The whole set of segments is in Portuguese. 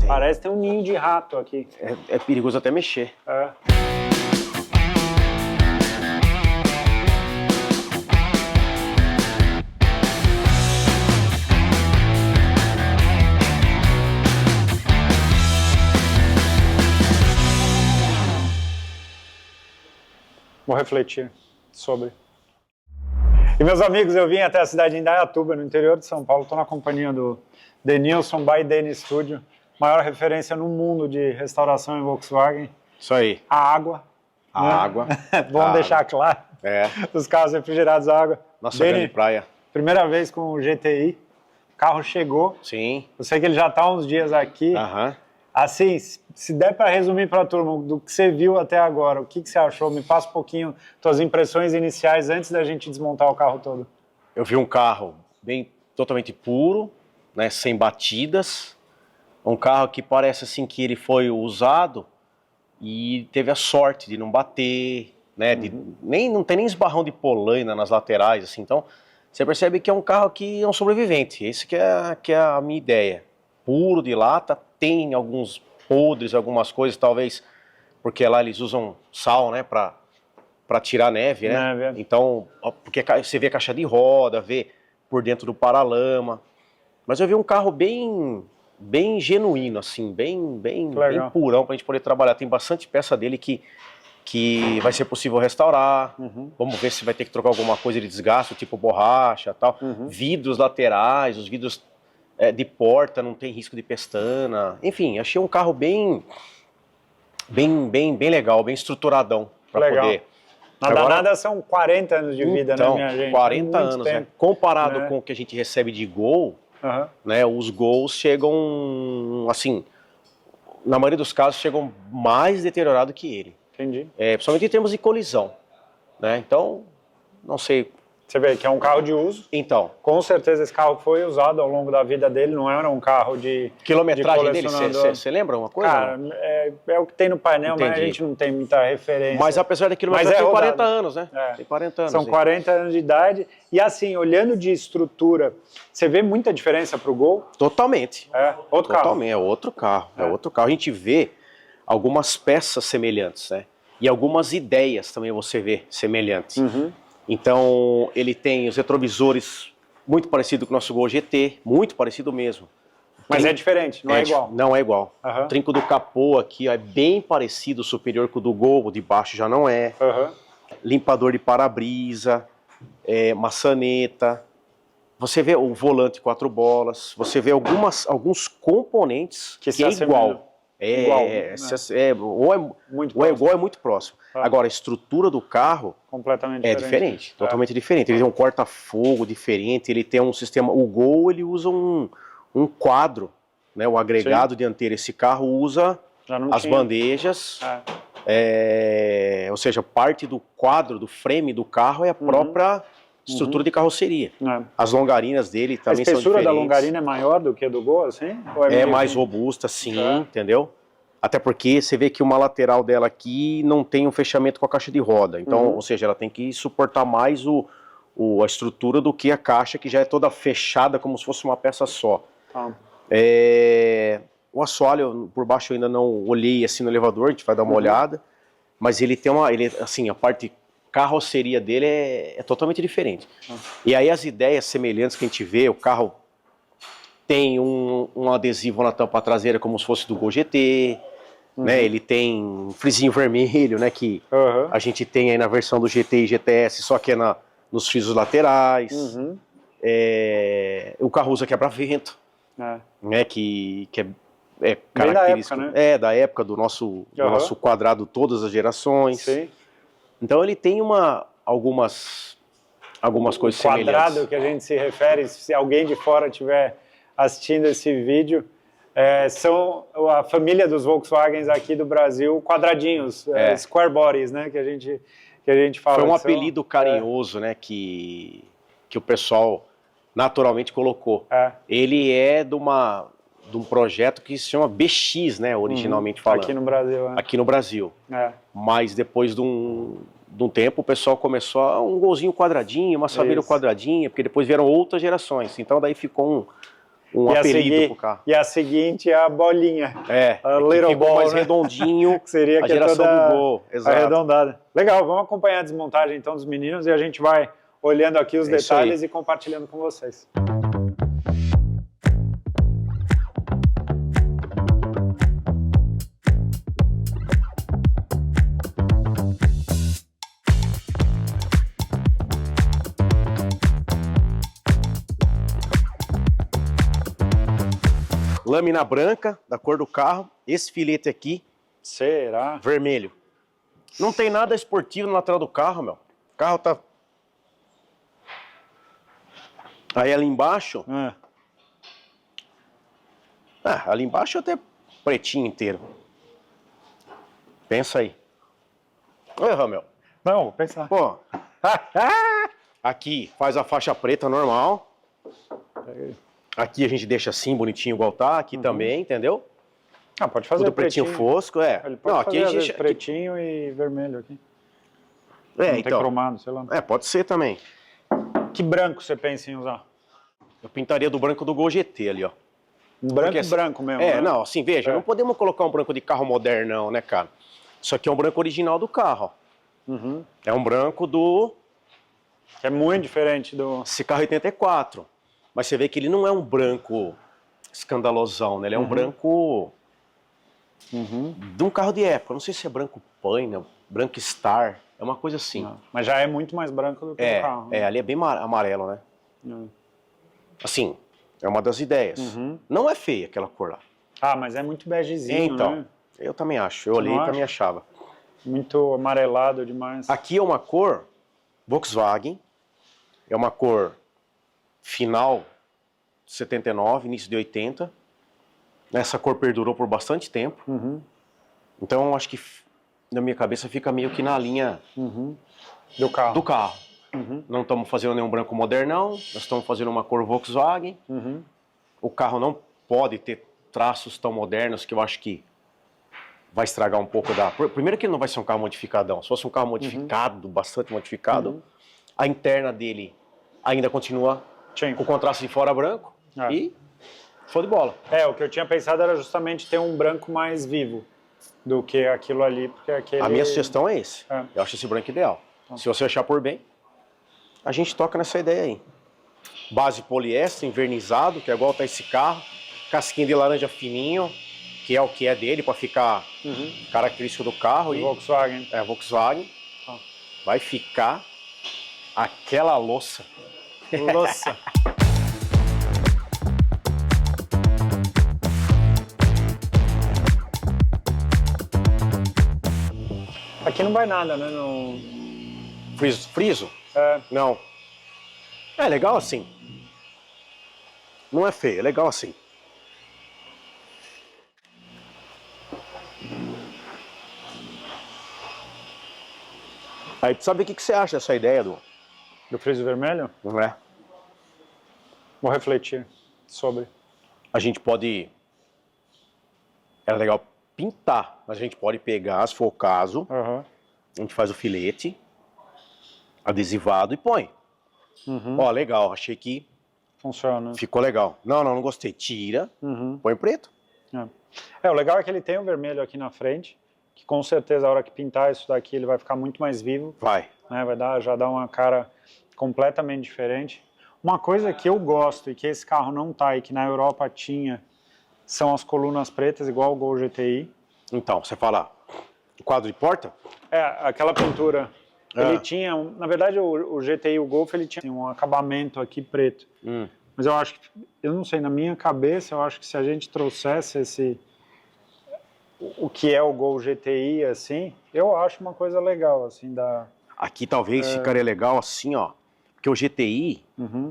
Parece ter um ninho de rato aqui. É perigoso até mexer. É. Vou refletir sobre. E meus amigos, eu vim até a cidade de Indaiatuba, no interior de São Paulo. Estou na companhia do Denilson by Deni Studio, maior referência no mundo de restauração em Volkswagen. Isso aí. A água. A né? água. Vamos deixar claro. Os carros refrigerados a água. Nossa Deni, grande praia. primeira vez com o GTI. O carro chegou. Sim. Eu sei que ele já está há uns dias aqui. Assim, se der para resumir para a turma do que você viu até agora, o que você achou? Me passa um pouquinho suas impressões iniciais antes da gente desmontar o carro todo. Eu vi um carro totalmente puro, né, sem batidas. Um carro que parece assim que ele foi usado e teve a sorte de não bater, né, não tem nem esbarrão de polaina nas laterais, assim. Então, você percebe que é um carro que é um sobrevivente. Esse que é a minha ideia. Puro de lata, tem alguns podres, algumas coisas, talvez porque lá eles usam sal, né, para tirar neve, né? Então, porque você vê a caixa de roda, vê por dentro do paralama. Mas eu vi um carro bem genuíno, assim, bem purão pra gente poder trabalhar. Tem bastante peça dele que vai ser possível restaurar. Vamos ver se vai ter que trocar alguma coisa de desgaste, tipo borracha, tal. Vidros laterais, os vidros de porta, não tem risco de pestana. Enfim, achei um carro bem legal, bem estruturadão para poder. Nada são 40 anos de vida, então, né, minha gente? 40 anos, tempo, né? Comparado com o que a gente recebe de Gol, né, os Gols chegam, assim, na maioria dos casos, chegam mais deteriorados que ele. Entendi. Principalmente em termos de colisão, né? Então, não sei. Você vê que é um carro de uso. Então. Com certeza esse carro foi usado ao longo da vida dele, não era um carro de quilometragem dele, você lembra uma coisa? Cara, é o que tem no painel, Entendi. Mas a gente não tem muita referência. Mas apesar da quilometragem, tem 40 anos, né? Tem 40 anos. São 40 anos de idade. E assim, olhando de estrutura, você vê muita diferença para o Gol? Totalmente. Outro carro. É outro carro. É outro carro. A gente vê algumas peças semelhantes, né? E algumas ideias também você vê semelhantes. Então, ele tem os retrovisores muito parecido com o nosso Gol GT, muito parecido mesmo. Mas é diferente, não é igual. Não é igual. O trinco do capô aqui é bem parecido, superior com o do Gol, o de baixo já não é. Limpador de para-brisa, maçaneta. Você vê o volante 4 bolas, você vê alguns componentes que é igual. Ou é igual, é muito próximo. Agora, a estrutura do carro completamente diferente, totalmente diferente. Ele tem um corta-fogo diferente, ele tem um sistema... O Gol, ele usa um quadro, né, o agregado dianteiro. Esse carro usa as bandejas, ou seja, parte do quadro, do frame do carro é a própria estrutura de carroceria. As longarinas dele também são diferentes. A espessura da longarina é maior do que a do Gol, assim? Ou é mais robusta, sim, entendeu? Até porque você vê que uma lateral dela aqui não tem um fechamento com a caixa de roda. Então, ou seja, ela tem que suportar mais a estrutura do que a caixa, que já é toda fechada como se fosse uma peça só. O assoalho, por baixo eu ainda não olhei assim no elevador, a gente vai dar uma olhada. Mas ele tem assim, a parte carroceria dele é totalmente diferente. E aí as ideias semelhantes que a gente vê, o carro tem um adesivo na tampa traseira como se fosse do Gol GT, né? Ele tem um frisinho vermelho, né? Que a gente tem aí na versão do GT e GTS, só que é nos frisos laterais. O carro usa quebra-vento, né? Que é característico. Da época, né? Da época do nosso quadrado, todas as gerações. Sim. Então ele tem algumas coisas semelhantes. O quadrado que a gente se refere, se alguém de fora estiver assistindo esse vídeo, são a família dos Volkswagens aqui do Brasil, quadradinhos, square bodies, né, que a gente fala. Foi um apelido carinhoso, né, que o pessoal naturalmente colocou. Ele é de um projeto que se chama BX, né, originalmente falando. Aqui no Brasil. Aqui no Brasil. Mas depois de um tempo o pessoal começou a um golzinho quadradinho, uma saveira quadradinha, porque depois vieram outras gerações. Então daí ficou um apelido pro carro. E a seguinte é a bolinha. A Que little ficou ball, mais né? redondinho, Que seria a que é geração toda do Gol. Exato. arredondada. Legal, vamos acompanhar a desmontagem então dos meninos e a gente vai olhando aqui os É isso detalhes aí. e compartilhando com vocês. Lâmina branca, da cor do carro. Esse filete aqui, Será? vermelho. Não tem nada esportivo no lateral do carro, meu. O carro tá... Aí ali embaixo... ali embaixo até pretinho inteiro. Pensa aí. Oi, Ramel. Não, vou pensar. Pô, aqui faz a faixa preta normal. Aqui a gente deixa assim, bonitinho, igual tá. Aqui também, entendeu? Ah, pode fazer Tudo pretinho fosco, Ele pode Não, fazer aqui a às vezes gente... pretinho e vermelho aqui. É, Não tem então... cromado, sei lá. Pode ser também. Que branco você pensa em usar? Eu pintaria do branco do Gol GT ali, ó. Um branco Porque, assim, branco mesmo, né? não, assim, veja, não podemos colocar um branco de carro modernão, né, cara? Isso aqui é um branco original do carro, ó. É um branco do... Que é muito diferente do... Esse carro 84. Mas você vê que ele não é um branco escandalosão, né? Ele é um branco de um carro de época. Não sei se é branco paina, branco Star, é uma coisa assim. Não, mas já é muito mais branco do que o carro. Ali é bem amarelo, né? Assim, é uma das ideias. Não é feia aquela cor lá. Ah, mas é muito begezinho, Então, né? eu também acho. Eu olhei e também achava. Muito amarelado demais. Aqui é uma cor Volkswagen, é uma cor final de 79, início de 80. Essa cor perdurou por bastante tempo. Então, eu acho que na minha cabeça fica meio que na linha Do carro. do carro. Não estamos fazendo nenhum branco modernão, nós estamos fazendo uma cor Volkswagen. O carro não pode ter traços tão modernos que eu acho que vai estragar um pouco da... Primeiro que ele não vai ser um carro modificadão. Se fosse um carro modificado, bastante modificado, a interna dele ainda continua com o contraste de fora branco e show de bola. O que eu tinha pensado era justamente ter um branco mais vivo do que aquilo ali, porque aquele... A minha sugestão é esse. Eu acho esse branco ideal. Se você achar por bem, a gente toca nessa ideia aí. Base poliéster, envernizado, que é igual tá esse carro. Casquinha de laranja fininho, que é o que é dele, para ficar característico do carro. E Volkswagen. Volkswagen. Vai ficar aquela louça. Louça. Aqui não vai nada, né? No... Friso? Não. É legal assim. Não é feio, é legal assim. Aí precisa ver o que você acha dessa ideia do friso vermelho? Não é? Vou refletir sobre. A gente pode... Era legal pintar, mas a gente pode pegar, se for o caso, a gente faz o filete adesivado e põe. Ó, legal, achei que funciona. Ficou legal. Não gostei. Tira, põe preto. O legal é que ele tem o vermelho aqui na frente, que com certeza a hora que pintar isso daqui ele vai ficar muito mais vivo. Vai. Né? Já dar uma cara completamente diferente. Uma coisa que eu gosto e que esse carro não tá e que na Europa tinha são as colunas pretas, igual o Gol GTI. Então, você fala quadro de porta? Aquela pintura. Ele tinha, na verdade o GTI, o Golf, ele tinha um acabamento aqui preto. Mas eu acho que, eu não sei, na minha cabeça, eu acho que se a gente trouxesse o que é o Gol GTI, assim, eu acho uma coisa legal, assim, Aqui talvez ficaria legal assim, ó, porque o GTI,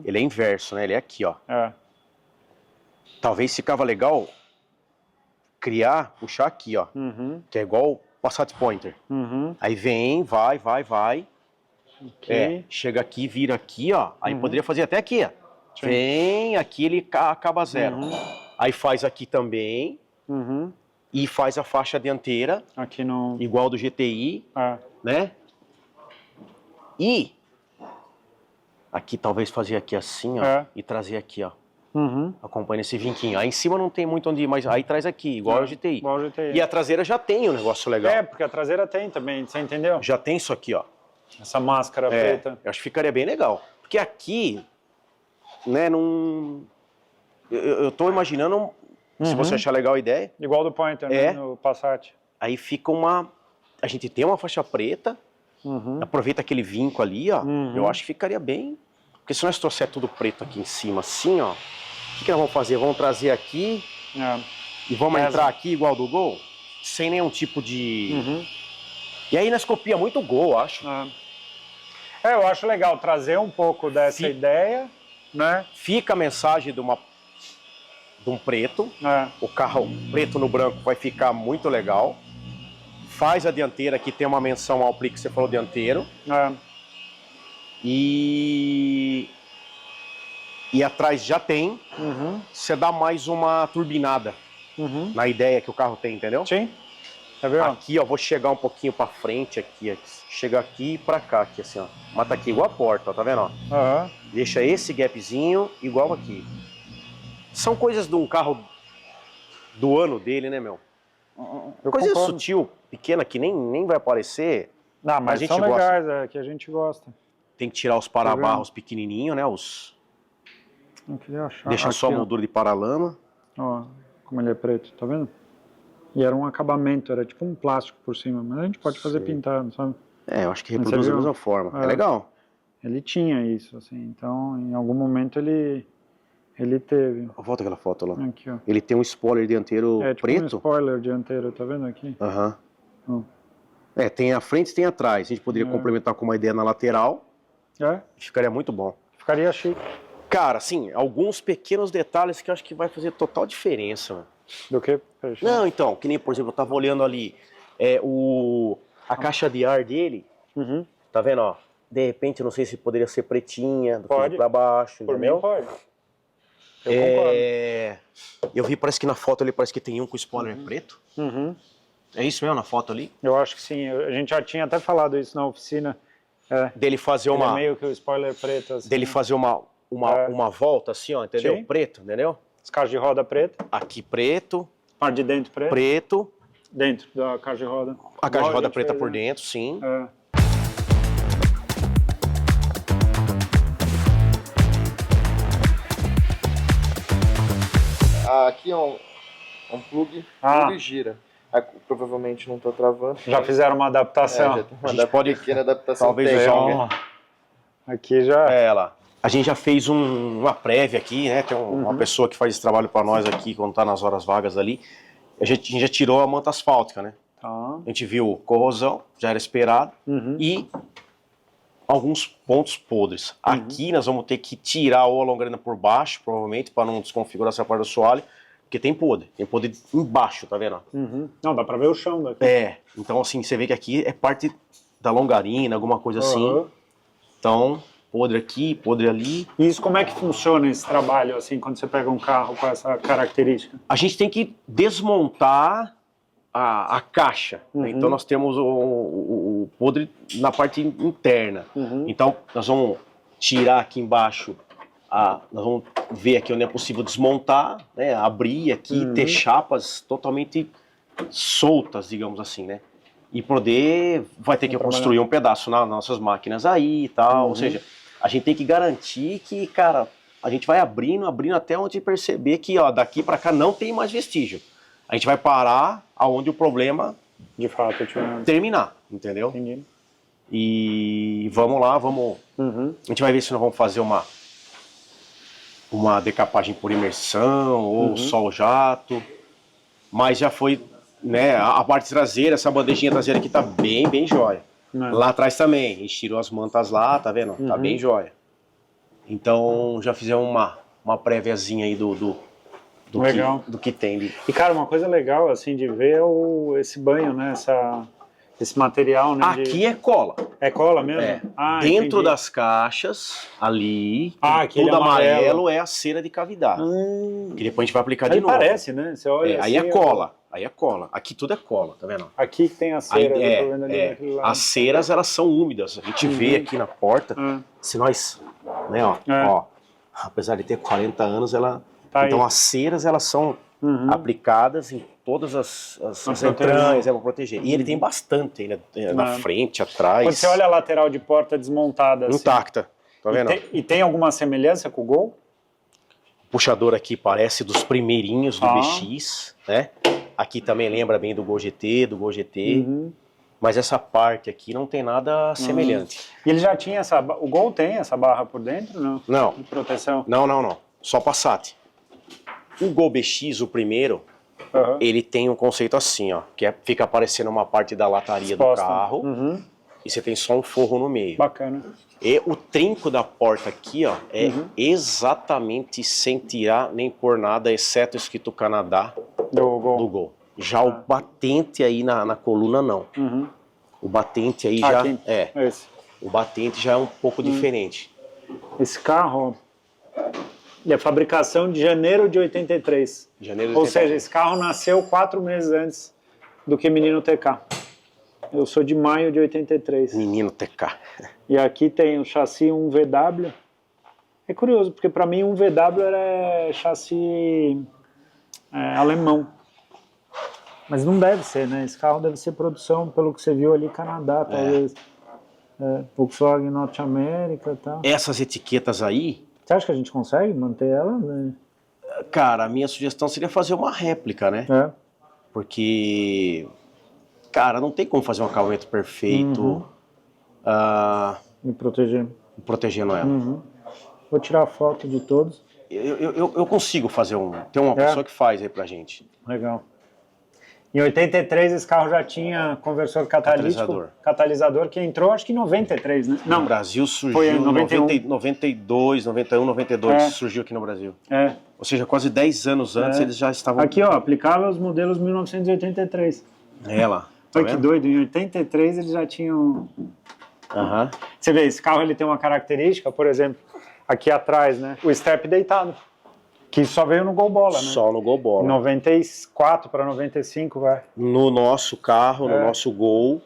ele é inverso, né, ele é aqui, ó. Talvez ficava legal puxar aqui, ó, que é igual o Passat Pointer. Aí vem, vai. Chega aqui, vira aqui, ó, aí poderia fazer até aqui, ó. Sim. Vem, aqui ele acaba zero. Aí faz aqui também. E faz a faixa dianteira. Aqui no... Igual do GTI. Né? E aqui talvez fazer aqui assim, ó. E trazer aqui, ó. Uhum. Acompanha esse vinquinho. Aí em cima não tem muito onde ir, mas aí traz aqui, igual o GTI. Igual o GTI. E a traseira já tem um negócio legal. É, porque a traseira tem também, você entendeu? Já tem isso aqui, ó. Essa máscara preta. Eu acho que ficaria bem legal. Porque aqui, né, não... Eu tô imaginando, se você achar legal a ideia, Igual do Pointer, né, no Passat. aí fica uma... A gente tem uma faixa preta, aproveita aquele vinco ali, ó. Eu acho que ficaria bem... Porque se nós trouxer tudo preto aqui em cima, assim, ó, o que nós vamos fazer? Vamos trazer aqui e vamos entrar aqui igual do Gol, sem nenhum tipo de... E aí nós copia muito o Gol, acho. Eu acho legal trazer um pouco dessa ideia, né? Fica a mensagem de um preto, o carro preto no branco vai ficar muito legal. Faz a dianteira, que tem uma menção ao Pli que você falou dianteiro. E atrás já tem, você dá mais uma turbinada na ideia que o carro tem, entendeu? Sim. Tá vendo? Aqui, ó, vou chegar um pouquinho pra frente aqui, chega aqui e pra cá, aqui, assim, ó. Mas tá aqui igual a porta, ó, tá vendo, ó? Deixa esse gapzinho igual aqui. São coisas de um carro do ano dele, né, meu? Coisa sutil, pequena, que nem vai aparecer. Não, mas a gente são gosta. legais, que a gente gosta. Tem que tirar os para-barros pequenininhos, né? Não queria achar. Deixa aqui, só a moldura de paralama. Ó, como ele é preto, tá vendo? E era um acabamento, era tipo um plástico por cima, mas a gente pode fazer pintado, sabe? Eu acho que reproduz da mesma forma. É legal. Ele tinha isso, assim, então em algum momento ele teve. Volta aquela foto lá. Aqui, ó. Ele tem um spoiler dianteiro tipo preto. um spoiler dianteiro, tá vendo aqui? Tem a frente e tem atrás. A gente poderia complementar com uma ideia na lateral. Ficaria muito bom. Ficaria chique. Cara, assim, alguns pequenos detalhes que eu acho que vai fazer total diferença, mano. Do que? Não, então, que nem, por exemplo, eu tava olhando ali a caixa de ar dele, tá vendo, ó? De repente, eu não sei se poderia ser pretinha, do fundo pra baixo, entendeu? Por mim, pode. Eu concordo. Eu vi, parece que na foto ali, parece que tem um com spoiler preto. É isso mesmo, na foto ali? Eu acho que sim, a gente já tinha até falado isso na oficina. Dele fazer Ele é meio que o spoiler preto, assim. Dele fazer uma volta assim, ó, entendeu? Sim. Preto, entendeu? As caixas de roda preta. Aqui preto. Parte de dentro preto. Preto. Dentro da caixa de roda. A caixa de roda preta por dentro, sim. Aqui é um plug, ele gira. Provavelmente não está travando. Já fizeram uma adaptação. Já tem A gente pode pequena adaptação talvez técnica. Aqui já... lá. A gente já fez uma prévia aqui, né? Tem uma pessoa que faz esse trabalho para nós aqui, quando tá nas horas vagas ali. A gente já tirou a manta asfáltica, né? A gente viu corrosão, já era esperado, e alguns pontos podres. Aqui nós vamos ter que tirar ou a longarina por baixo, provavelmente, para não desconfigurar essa parte do assoalho, porque tem podre embaixo, tá vendo? Não, dá pra ver o chão daqui. Então assim, você vê que aqui é parte da longarina, alguma coisa assim. Então, podre aqui, podre ali. E isso, como é que funciona esse trabalho, assim, quando você pega um carro com essa característica? A gente tem que desmontar a caixa, né? Então nós temos o podre na parte interna. Então nós vamos tirar aqui embaixo, nós vamos ver aqui onde é possível desmontar, né? Abrir aqui, ter chapas totalmente soltas, digamos assim, né? E vai ter que construir um pedaço nas nossas máquinas aí e tal, ou seja, a gente tem que garantir que, cara, a gente vai abrindo até onde perceber que, ó, daqui para cá não tem mais vestígio. A gente vai parar aonde o problema de fato terminar, entendeu? Entendi. E vamos lá, a gente vai ver se nós vamos fazer uma decapagem por imersão ou sol jato, mas já foi, né, a parte traseira, essa bandejinha traseira aqui tá bem jóia. Lá atrás também, a gente tirou as mantas lá, tá vendo? Tá bem jóia. Então já fizemos uma préviazinha aí do que tem. E cara, uma coisa legal assim de ver é esse banho, né? Esse material, né? Aqui é cola. É cola mesmo? Dentro das caixas, ali, aquele tudo amarelo é a cera de cavidade. Que depois a gente vai aplicar de novo. Parece, né? Você olha aí assim, é cola. Aí é cola. Aqui tudo é cola, tá vendo? Aqui tem a cera. Eu tô vendo ali naquele lado. As ceras, elas são úmidas. A gente vê aqui na porta. Se nós, né, ó. apesar de ter 40 anos, ela... Tá então aí. as ceras, elas são aplicadas em todas as proteger. entranhas, para proteger. E ele tem bastante ainda, na frente, atrás. Quando você olha a lateral de porta desmontada, assim, intacta, tá vendo? e tem alguma semelhança com o Gol? O puxador aqui parece dos primeirinhos do BX, né? Aqui também lembra bem do Gol GT, do Gol GT. Mas essa parte aqui não tem nada semelhante. E ele já tinha essa... O Gol tem essa barra por dentro, não? Não. De proteção? Não. Só Passat. O Gol BX, o primeiro, ele tem um conceito assim, ó. Que fica aparecendo uma parte da lataria Exposta. do carro. E você tem só um forro no meio. Bacana. E o trinco da porta aqui, ó, é exatamente sem tirar nem pôr nada, exceto escrito Canadá Do Gol. do Gol. Já o batente aí na coluna, não. O batente aí já... Aqui. Esse. O batente já é um pouco diferente. Esse carro... Ele é fabricação de janeiro de 83. Janeiro de Ou 83. seja, esse carro nasceu 4 meses antes do que Menino TK. Eu sou de maio de 83. Menino TK. E aqui tem o chassi 1VW. É curioso, porque para mim 1VW era chassi alemão. Mas não deve ser, né? Esse carro deve ser produção, pelo que você viu ali, Canadá, talvez. Volkswagen Norte América e tal. Essas etiquetas aí, Você acha que a gente consegue manter ela? Né? cara, a minha sugestão seria fazer uma réplica, né? Porque, cara, não tem como fazer um acabamento perfeito Me proteger. protegendo ela. Vou tirar a foto de todos. Eu consigo fazer tem uma pessoa que faz aí pra gente. Legal. Em 83 esse carro já tinha conversor catalisador que entrou acho que em 93, né? No Brasil surgiu foi em em 91. 92, 91, 92, surgiu aqui no Brasil. Ou seja, quase 10 anos antes eles já estavam... Aqui, ó, aplicável aos modelos 1983. Ela. Olha que doido, em 83 eles já tinham... Você vê, esse carro ele tem uma característica, por exemplo, aqui atrás, né? O step deitado. Que só veio no Gol Bola, né? Só no Gol Bola. 94 para 95, vai. No nosso carro, no nosso Gol,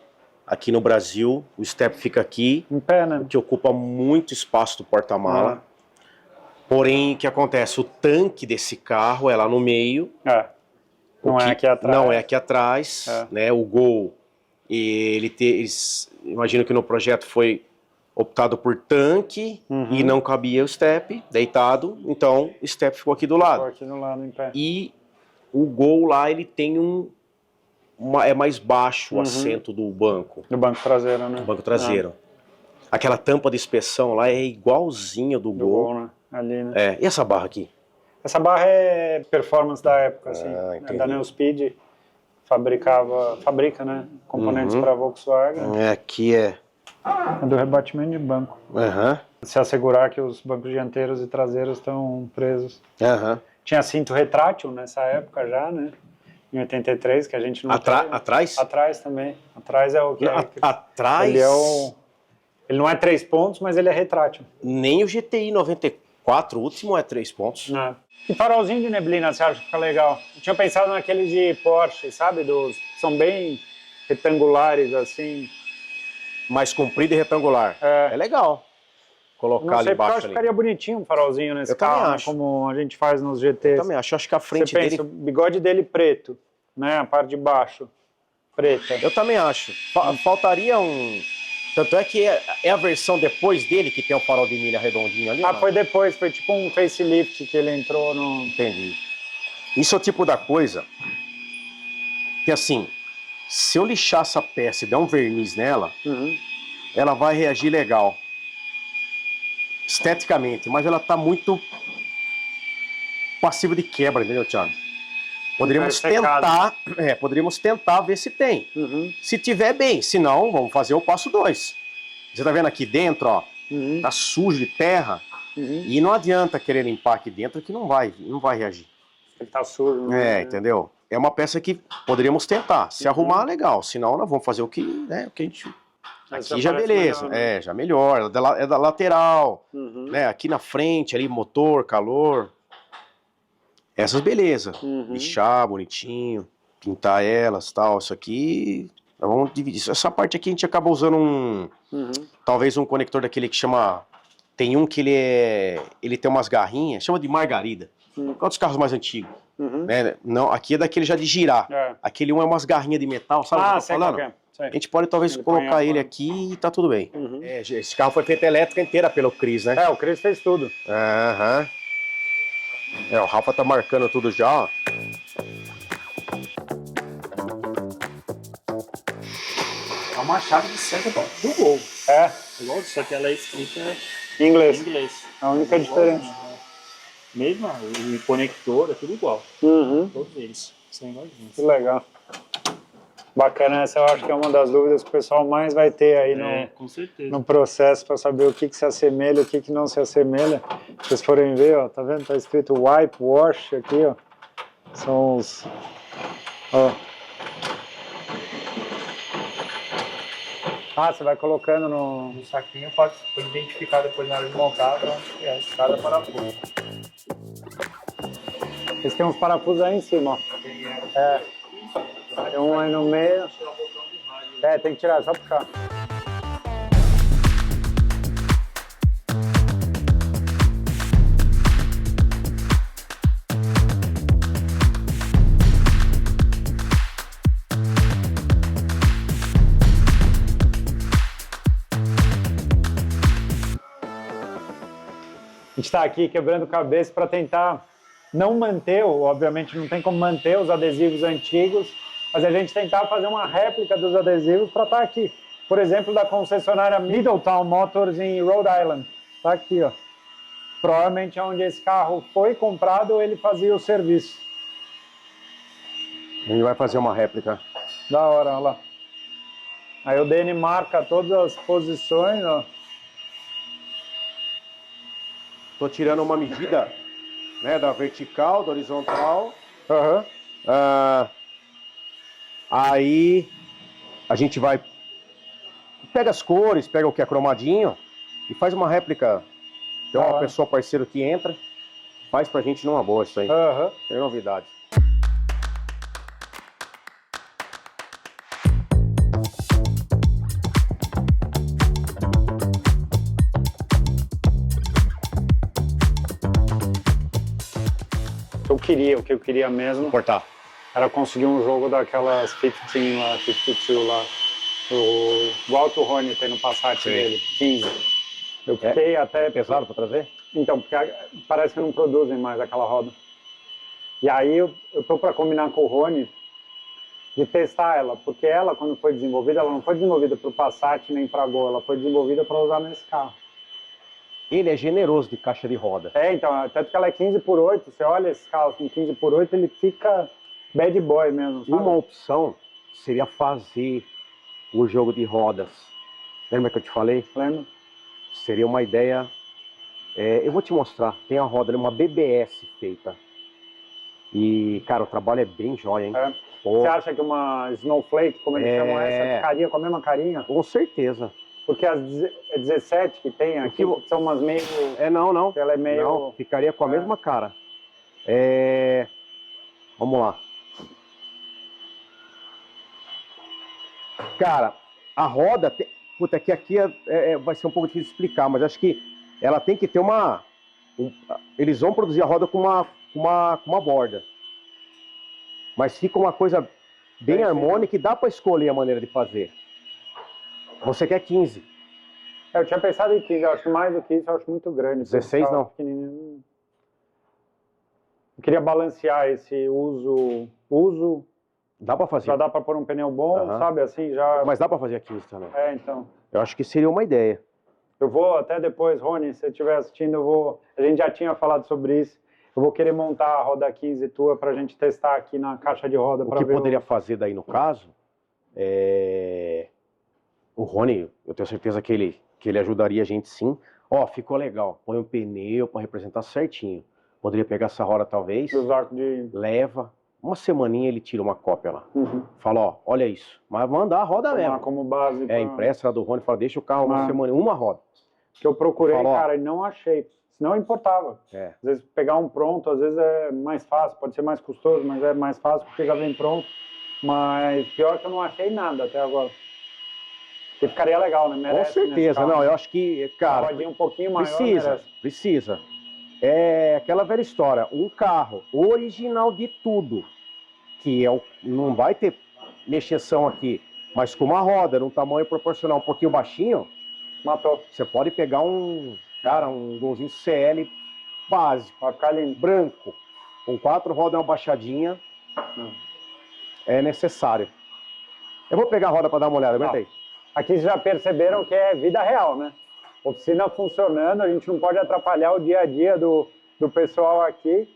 aqui no Brasil, o step fica aqui, em pé, né? que ocupa muito espaço do porta-mala. Porém, o que acontece? O tanque desse carro é lá no meio. Não é aqui atrás. Não é aqui atrás, né? O Gol, eles imagino que no projeto foi optado por tanque e não cabia o step deitado, então o step ficou aqui do lado. Ficou aqui do lado, em pé. E o Gol lá, ele tem é mais baixo o assento do banco. Do banco traseiro, né? Do banco traseiro. Aquela tampa de inspeção lá é igualzinha do Gol. Né? Ali, né? E essa barra aqui? Essa barra é performance da época, assim. Entendi. Da Neospeed fabrica, né? Componentes para Volkswagen. Aqui é do rebatimento de banco. Se assegurar que os bancos dianteiros e traseiros estão presos. Tinha cinto retrátil nessa época já, né? Em 83, que a gente não tem. Atrás? Atrás também. Atrás é o que Atrás? Ele não é 3 pontos, mas ele é retrátil. Nem o GTI 94, o último, é 3 pontos. Não. E farolzinho de neblina, você acha que fica legal? Eu tinha pensado naqueles de Porsche, sabe? São bem retangulares, assim. Mais comprido e retangular. É legal. Colocar ali embaixo. Eu acho que ficaria bonitinho um farolzinho nesse carro, também acho. Né? Como a gente faz nos GTs. Eu também acho. Acho que a frente você pensa, dele... o bigode dele preto, né? A parte de baixo, preta. Eu também acho. Faltaria um... Tanto é que é a versão depois dele que tem o farol de milha redondinho ali. Foi depois. Foi tipo um facelift que ele entrou no... Entendi. Isso é o tipo da coisa que, assim, se eu lixar essa peça e der um verniz nela, ela vai reagir legal. Esteticamente. Mas ela tá muito passiva de quebra, entendeu, Thiago? Poderíamos tentar ver se tem. Se tiver, bem. Se não, vamos fazer o passo 2. Você tá vendo aqui dentro, ó, tá sujo de terra. E não adianta querer limpar aqui dentro que não vai reagir. Ele tá sujo. Né? Entendeu? É uma peça que poderíamos tentar. Se arrumar, legal. Se não, nós vamos fazer o que a gente... Aqui já beleza. Melhor, né? Já melhor. É da lateral. Né? Aqui na frente, ali, motor, calor... Essas beleza, lixar bonitinho, pintar elas, tal, isso aqui, nós vamos dividir. Essa parte aqui a gente acaba usando talvez um conector daquele que chama Tem um que ele tem umas garrinhas, chama de margarida. Qual dos carros mais antigos? Né? Não, aqui é daquele já de girar. É. Aquele um é umas garrinhas de metal, sabe o que eu tô sei falando? qual que é. Sei. A gente pode talvez Ele põe colocar a ele pan. aqui e tá tudo bem. É, esse carro foi feito elétrica inteira pelo Cris, né? É, o Cris fez tudo. Aham. É, o Rafa tá marcando tudo já, ó. É uma chave de seta do Gol. É, Igual, só que ela é escrita em em inglês. inglês. A única diferença. Mesmo o conector, é tudo igual. Todos eles. São igualzinhos. Que legal. Bacana, essa eu acho que é uma das dúvidas que o pessoal mais vai ter aí Com certeza. no processo para saber o que se assemelha, o que não se assemelha. Se vocês forem ver, ó, tá vendo? Tá escrito wipe, wash aqui, ó. São os... Ó. Ah, você vai colocando no... No saquinho pode identificar depois na hora de montar onde é cada parafuso. Eles têm uns parafusos aí em cima, ó. É. Tem um aí no meio. É, tem que tirar, só puxar. A gente está aqui quebrando cabeça para tentar não manter, obviamente não tem como manter os adesivos antigos, mas a gente tentar fazer uma réplica dos adesivos para estar aqui. Por exemplo, da concessionária Middletown Motors em Rhode Island. Está aqui, ó. Provavelmente é onde esse carro foi comprado ou ele fazia o serviço. Ele vai fazer uma réplica. Da hora, olha lá. Aí o DN marca todas as posições, ó. Tô tirando uma medida, né, da vertical, da horizontal. Aham. Aí a gente vai, pega as cores, pega o que é cromadinho e faz uma réplica. Tem uma pessoa parceiro que entra, faz pra gente numa boa isso aí. Aham. Tem novidade. O que eu queria mesmo Cortar. era conseguir um jogo daquelas 15 lá, 52 lá. Igual o Rony tem no Passat Sim. dele, 15. Eu fiquei até... Pesado pra trazer? Então, porque parece que não produzem mais aquela roda. E aí eu tô para combinar com o Rony de testar ela, porque ela, quando foi desenvolvida, ela não foi desenvolvida para o Passat nem para a Gol, ela foi desenvolvida para usar nesse carro. Ele é generoso de caixa de roda. É, então, tanto que ela é 15x8, você olha esse carro com 15x8, ele fica bad boy mesmo, sabe? Uma opção seria fazer o jogo de rodas. Lembra que eu te falei? Lembra? Seria uma ideia. Eu vou te mostrar. Tem a roda, uma BBS feita. E, cara, o trabalho é bem jóia, hein? É. Pô, Você acha que uma Snowflake, como eles chamam essa, ficaria com a mesma carinha? com certeza. Porque as 17 que tem aqui que são umas meio... Não. Ela é meio... Não, ficaria com a mesma cara. Vamos lá. Cara, a roda... Puta, que aqui vai ser um pouco difícil de explicar, mas acho que ela tem que ter uma... Eles vão produzir a roda com uma borda. Mas fica uma coisa bem harmônica e dá para escolher a maneira de fazer. Você quer 15. Eu tinha pensado em 15, eu acho mais do que isso, eu acho muito grande. 16 não. Pequenininho. Eu queria balancear esse uso. Dá para fazer. Já dá para pôr um pneu bom, sabe? Assim já. Mas dá para fazer a 15 também. Então. Eu acho que seria uma ideia. Eu vou até depois, Rony, se você estiver assistindo, a gente já tinha falado sobre isso. Eu vou querer montar a roda 15 tua pra gente testar aqui na caixa de roda. O que poderia fazer daí no caso o Rony, eu tenho certeza que ele ajudaria a gente sim. Ó, ficou legal. Põe um pneu para representar certinho. Poderia pegar essa roda talvez. Os arcos de... Leva. Uma semaninha ele tira uma cópia lá. Fala, ó, olha isso. Mas mandar a roda mesmo. Como base. Impressa a do Rony. Fala, deixa o carro uma semana, uma roda. Que eu procurei, Fala, cara, e não achei. Senão importava. Às vezes pegar um pronto, às vezes é mais fácil. Pode ser mais custoso, mas é mais fácil porque já vem pronto. Mas pior que eu não achei nada até agora. Que ficaria legal, né? Com Merece nesse certeza, carro. não, eu acho que, cara, Rodinha um pouquinho maior, precisa, precisa. É aquela velha história, um carro original de tudo, que não vai ter mexeção aqui, mas com uma roda, num tamanho proporcional um pouquinho baixinho, Matou. você pode pegar um golzinho CL básico, Vai ficar lindo. branco, com 4 rodas e uma baixadinha, é necessário. Eu vou pegar a roda para dar uma olhada, aguenta aí. Aqui vocês já perceberam que é vida real, né? Oficina funcionando, a gente não pode atrapalhar o dia a dia do pessoal aqui.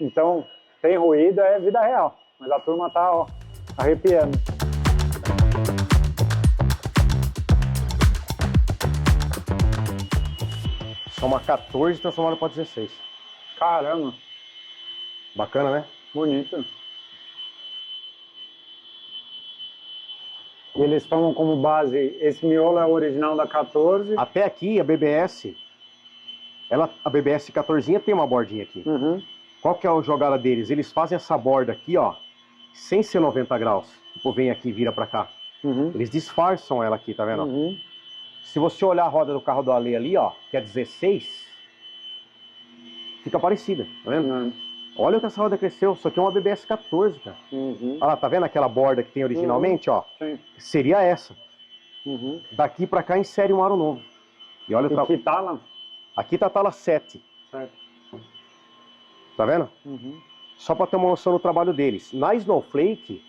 Então, tem ruído, é vida real. Mas a turma tá, ó, arrepiando. São uma 14 transformada para 16. Caramba, Bacana, né? bonito. E eles tomam como base, esse miolo é o original da 14. Até aqui, a BBS, a BBS 14 tem uma bordinha aqui. Uhum. Qual que é a jogada deles? Eles fazem essa borda aqui, ó, sem ser 90 graus. Tipo, vem aqui e vira pra cá. Uhum. Eles disfarçam ela aqui, tá vendo? Uhum. Se você olhar a roda do carro do Ale ali, ó, que é 16, fica parecida, tá vendo? Uhum. Olha o que essa roda cresceu, isso aqui é uma BBS 14, cara. Uhum. Olha lá, tá vendo aquela borda que tem originalmente, ó? Sim. Seria essa. Uhum. Daqui pra cá insere um aro novo. E olha o E tamanho. que tá lá? Aqui tá a tala 7, Certo. tá vendo? Uhum. Só para ter uma noção do trabalho deles. Na Snowflake,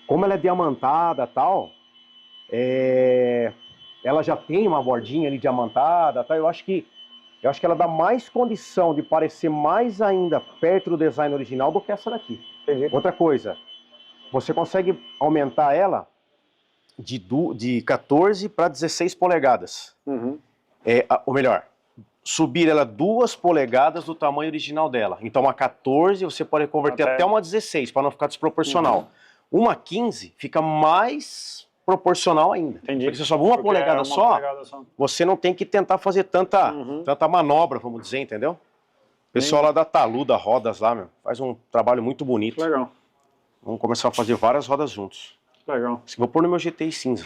como ela é diamantada e tal, ela já tem uma bordinha ali diamantada, tá? Eu acho que ela dá mais condição de parecer mais ainda perto do design original do que essa daqui. Entendi. Outra coisa, você consegue aumentar ela de 14 para 16 polegadas. Uhum. Ou melhor, subir ela 2 polegadas do tamanho original dela. Então uma 14 você pode converter até uma 16 para não ficar desproporcional. Uma 15 fica mais proporcional ainda. Entendi. Porque você sobe uma polegada uma só, polegada só. você não tem que tentar fazer tanta Uhum. manobra, vamos dizer, entendeu? O pessoal lá da Taluda Rodas lá, meu, faz um trabalho muito bonito. Legal. Vamos começar a fazer várias rodas juntos. Legal. Vou pôr no meu GTI cinza,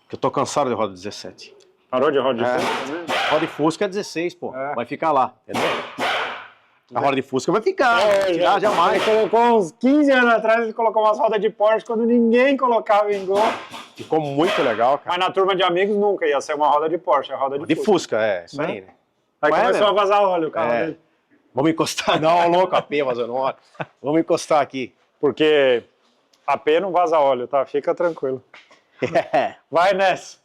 que eu tô cansado de roda 17. Parou de roda de É. Fusca também? Roda de Fusca é 16, pô. É. Vai ficar lá, entendeu? A roda de Fusca vai ficar, não vai tirar jamais. Ele colocou uns 15 anos atrás, ele colocou umas rodas de Porsche quando ninguém colocava em Gol. Ficou muito legal, cara. Mas na turma de amigos nunca ia ser uma roda de Porsche, é roda de De Fusca. Fusca, é, isso aí, né? Aí Mas, começou né? a vazar óleo o carro É. dele. Vamos encostar, não, louco, AP vazando óleo. Vamos encostar aqui. Porque AP não vaza óleo, tá? Fica tranquilo. Vai nessa.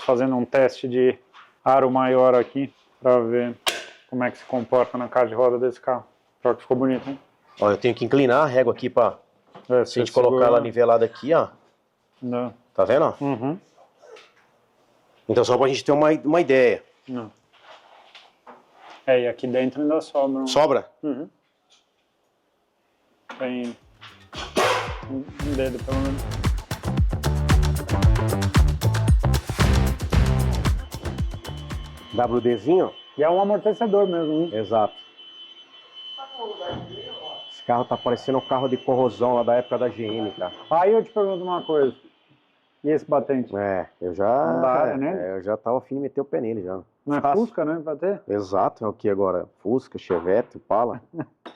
Fazendo um teste de aro maior aqui, pra ver como é que se comporta na caixa de roda desse carro. Pior que ficou bonito, hein? Ó, eu tenho que inclinar a régua aqui pra se a gente colocar ela nivelada aqui, ó. Não. Tá vendo, ó? Uhum. Então só pra gente ter uma ideia. Não. E aqui dentro ainda sobra. Sobra? Uhum. Tem um dedo, pelo menos. WDzinho? E é um amortecedor mesmo, hein? Exato. Esse carro tá parecendo um carro de corrosão lá da época da GM, cara. Aí eu te pergunto uma coisa. E esse batente? Eu já. Não dá área, né? Eu já tava afim de meter o pé nele já. Não é Fácil. Fusca, né? Bater? Exato, é o que agora? Fusca, Chevette, Opala.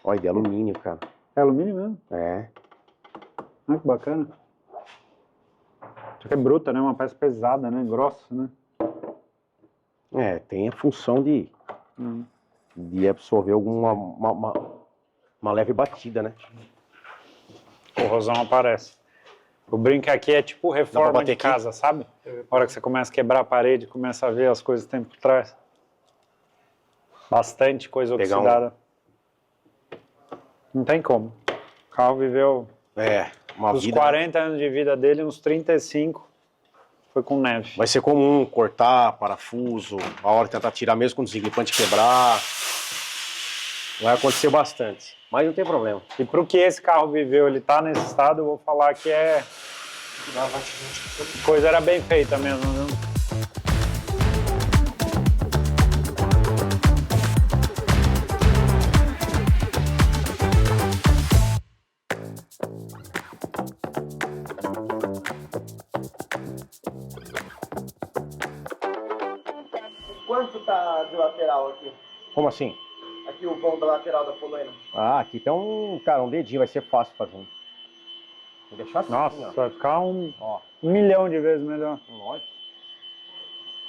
Olha, de alumínio, cara. É alumínio mesmo? É. Ah, que bacana. Só que é bruta, né? Uma peça pesada, né? Grossa, né? Tem a função de absorver uma leve batida, né? Corrosão aparece. O brinco aqui é tipo reforma bater de aqui? casa, sabe? Na hora que você começa a quebrar a parede, começa a ver as coisas que tem por trás. Bastante coisa Pegar oxidada. Não tem como. O carro viveu Uma os vida. 40 anos de vida dele, uns 35 foi com neve. Vai ser comum cortar parafuso, a hora de tentar tirar mesmo com o desengripante quebrar. Vai acontecer bastante, mas não tem problema. E pro que esse carro viveu, ele tá nesse estado, eu vou falar que coisa era bem feita mesmo, viu? lateral aqui. Como assim? Aqui o vão da lateral da polena. Ah, aqui tem um dedinho, vai ser fácil fazer. Vou deixar assim, Nossa, ó. vai ficar um Ó, milhão de vezes melhor. lógico.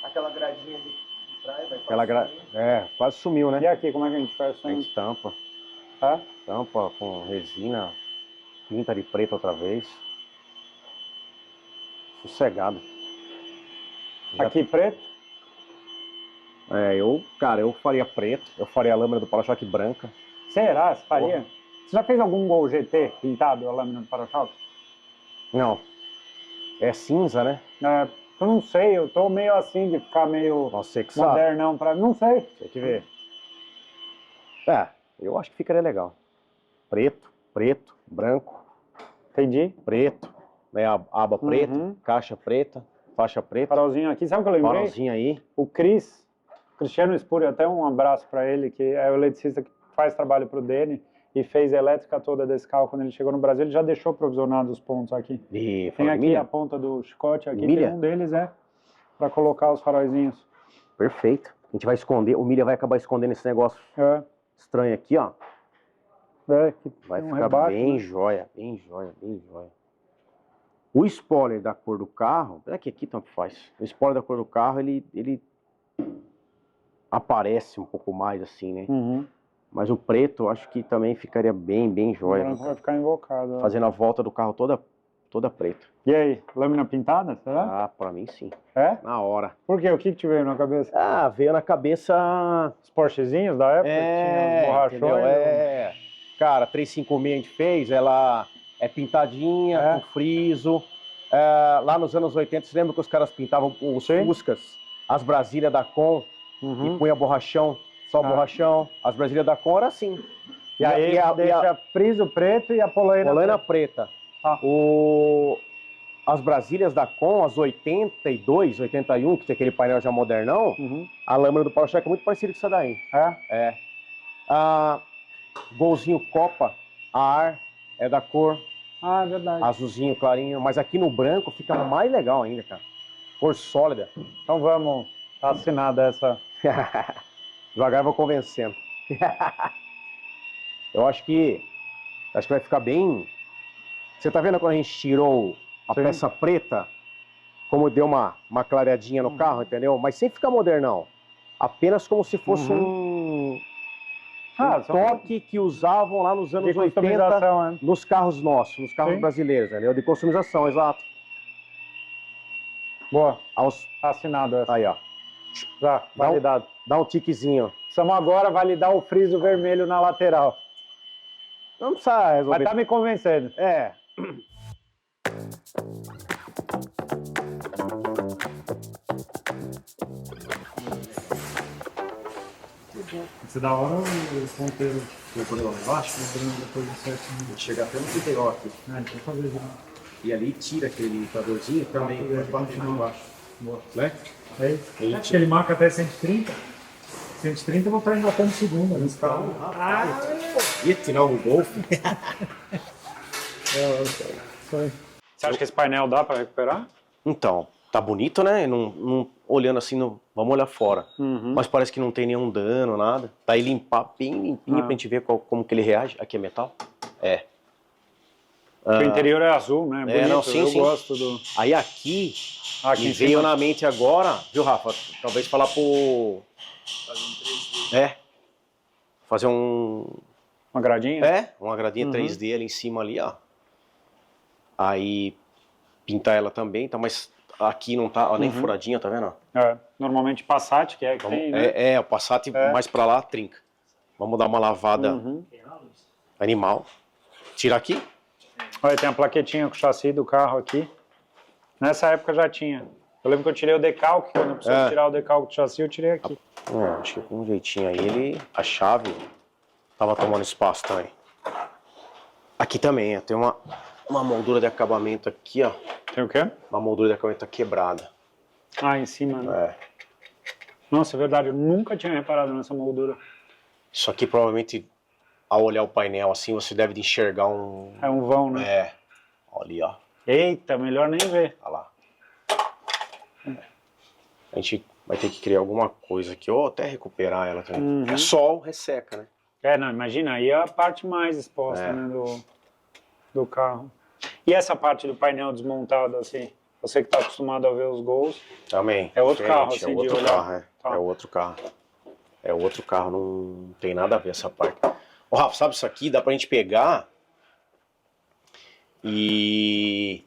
Aquela gradinha de trás vai Aquela passar. quase sumiu, E né? aqui, como é que a gente faz isso A aí? gente tampa. Tá? Tampa com resina, pinta de preto outra vez. Sossegado. Já- Aqui preto? Cara, eu faria preto, eu faria a lâmina do para-choque branca. Será? Você faria? Você já fez algum Gol GT pintado a lâmina do para-choque? Não. É cinza, né? É, eu não sei, eu tô meio assim de ficar meio Você que sabe. modernão pra... Não sei. Tem que ver. Eu acho que ficaria legal. Preto, preto, branco, Entendi. preto, né? A aba preta, Uhum. caixa preta, faixa preta, Farolzinho aqui. Sabe o que eu lembrei? farolzinho aí. O Cristiano Espúrio, até um abraço para ele, que é o eletricista que faz trabalho para o Dene e fez a elétrica toda desse carro quando ele chegou no Brasil. Ele já deixou provisionados os pontos aqui. E Tem farol de aqui milha? a ponta do chicote, aqui Milha? tem um deles, para colocar os faróizinhos. Perfeito. A gente vai esconder, o milha vai acabar escondendo esse negócio É, estranho aqui, ó. que Vai tem um ficar rebaixo, bem né? jóia, bem jóia, bem jóia. O spoiler da cor do carro, é que aqui tanto faz. O spoiler da cor do carro, ele aparece um pouco mais assim, né? Uhum. Mas o preto, eu acho que também ficaria bem O jóia. branco vai ficar invocado. ó. Fazendo a volta do carro toda preta. E aí, lâmina pintada, será? Ah, pra mim sim. É? Na hora. Por quê? O que te veio na cabeça? Ah, veio na cabeça. Os Porschezinhos da época, que tinha os borrachões. Entendeu? Cara, 356 a gente fez, ela é pintadinha, É. com friso. Lá nos anos 80, você lembra que os caras pintavam os Sim. Fuscas, as Brasília da Com, Uhum. e punha borrachão, só Ah. As Brasília da Com era assim. E aí deixa friso preto e a polena Polena preta. Ah. As Brasílias da Com, as 82, 81, que tinha aquele painel já modernão, Uhum. a lâmina do para-choque é muito parecida com essa daí. É? Golzinho Copa, a ar é da cor, Ah, é verdade. azulzinho clarinho, mas aqui no branco fica mais legal ainda, cara. Cor sólida. Então vamos assinar dessa. Devagar eu vou convencendo. Eu acho que vai ficar bem. Você tá vendo quando a gente tirou a Sim. peça preta? Como deu uma clareadinha no carro, entendeu? Mas sem ficar modernão. Apenas como se fosse um toque que usavam lá nos anos De 80 customização, né? nos carros nossos, nos carros Sim. brasileiros, entendeu? De customização, exato. Boa, Aos... assinado essa. Aí, ó. Já, validado. Dá um tiquezinho. Precisamos agora validar o friso vermelho na lateral. Não precisa resolver. Mas tá me convencendo. É. Isso é da hora o ponteiro. Vou poder lá embaixo? Depois do certinho. Vou chegar até no interior aqui. Ah, então fazer já. E ali tira aquele limitadorzinho também. Embaixo. Boa. Né? Acho que ele marca até 130. 130 eu vou estar engatando segunda nesse carro. E não, o Golf. Você acha que esse painel dá para recuperar? Então, tá bonito, né? Olhando assim, vamos olhar fora. Uhum. Mas parece que não tem nenhum dano, nada. Tá aí limpar bem limpinho pra gente ver como que ele reage. Aqui é metal? É. O interior é azul, né? Bonito, não, sim, eu sim. gosto do... Aí aqui Aqui me em veio cima. na mente agora, viu, Rafa? Talvez falar pro... Fazer Uma gradinha? uma gradinha Uhum. 3D ali em cima ali, ó. Aí pintar ela também, tá? Mas aqui não tá, ó, nem furadinha, tá vendo? É. Normalmente Passat, que é que tem, né? O Passat É. mais pra lá, trinca. Vamos dar uma lavada Uhum. animal. Tira aqui. Olha, tem a plaquetinha com o chassi do carro aqui. Nessa época já tinha. Eu lembro que eu tirei o decalque, quando eu precisei tirar o decalque do chassi, eu tirei aqui. Acho que com um jeitinho aí, a chave tava tomando espaço também. Aqui também, ó, tem uma moldura de acabamento aqui, ó. Tem o quê? Uma moldura de acabamento quebrada. Ah, em cima, né? É. Nossa, é verdade, eu nunca tinha reparado nessa moldura. Isso aqui provavelmente, ao olhar o painel assim, você deve enxergar um... É um vão, né? Olha ali, ó. Eita, melhor nem ver. Olha lá. A gente Vai ter que criar alguma coisa aqui, ou até recuperar ela também. É sol, resseca, né? Não, imagina, aí é a parte mais exposta, né, do carro. E essa parte do painel desmontado, assim, você que está acostumado a ver os Gols, Também. é outro carro, diferente, assim, é outro de olhar. carro, Tá. É outro carro. É outro carro, não tem nada a ver essa parte. Ô, Rafa, sabe isso aqui? Dá pra gente pegar e